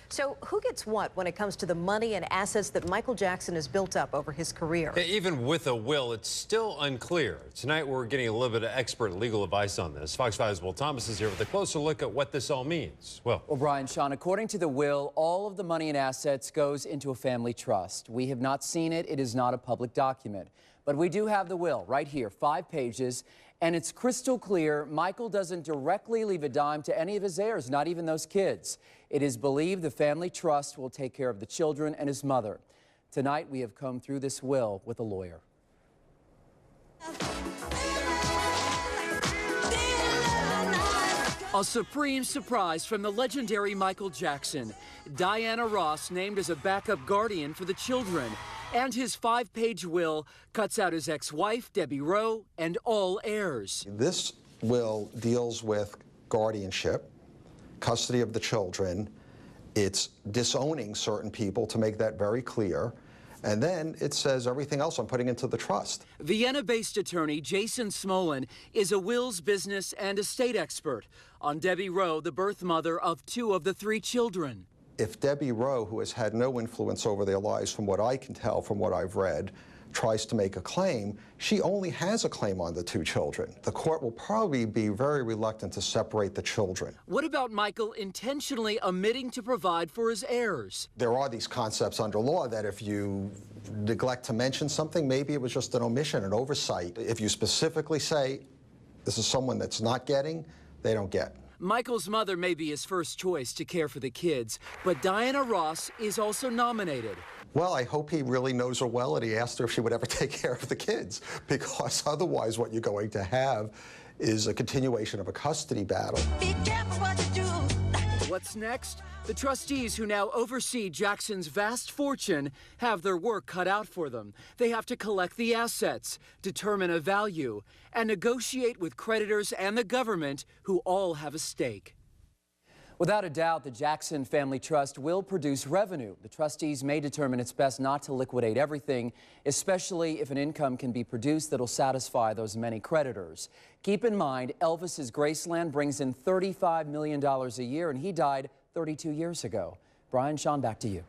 So who gets what when it comes to the money and assets that Michael Jackson has built up over his career? Even with a will, it's still unclear. Tonight, we're getting a little bit of expert legal advice on this. Fox 5's Will Thomas is here with a closer look at what this all means. Well, Brian, Sean, according to the will, all of the money and assets goes into a family trust. We have not seen it. It is not a public document. But we do have the will right here, 5 pages, and it's crystal clear Michael doesn't directly leave a dime to any of his heirs, not even those kids. It is believed the family trust will take care of the children and his mother. Tonight, we have come through this will with a lawyer. A supreme surprise from the legendary Michael Jackson. Diana Ross named as a backup guardian for the children. And his 5-page will cuts out his ex-wife, Debbie Rowe, and all heirs. This will deals with guardianship, custody of the children. It's disowning certain people, to make that very clear. And then it says everything else I'm putting into the trust. Vienna-based attorney Jason Smolen is a wills, business, and estate expert on Debbie Rowe, the birth mother of 2 of the 3 children. If Debbie Rowe, who has had no influence over their lives from what I can tell from what I've read, tries to make a claim, she only has a claim on the 2 children. The court will probably be very reluctant to separate the children. What about Michael intentionally omitting to provide for his heirs? There are these concepts under law that if you neglect to mention something, maybe it was just an omission, an oversight. If you specifically say, this is someone that's not getting, they don't get. Michael's mother may be his first choice to care for the kids, but Diana Ross is also nominated. Well, I hope he really knows her well and he asked her if she would ever take care of the kids, because otherwise what you're going to have is a continuation of a custody battle. Be careful what you do. What's next? The trustees who now oversee Jackson's vast fortune have their work cut out for them. They have to collect the assets, determine a value, and negotiate with creditors and the government, who all have a stake. Without a doubt, the Jackson Family Trust will produce revenue. The trustees may determine it's best not to liquidate everything, especially if an income can be produced that'll satisfy those many creditors. Keep in mind, Elvis's Graceland brings in $35 million a year, and he died 32 years ago. Brian, Sean, back to you.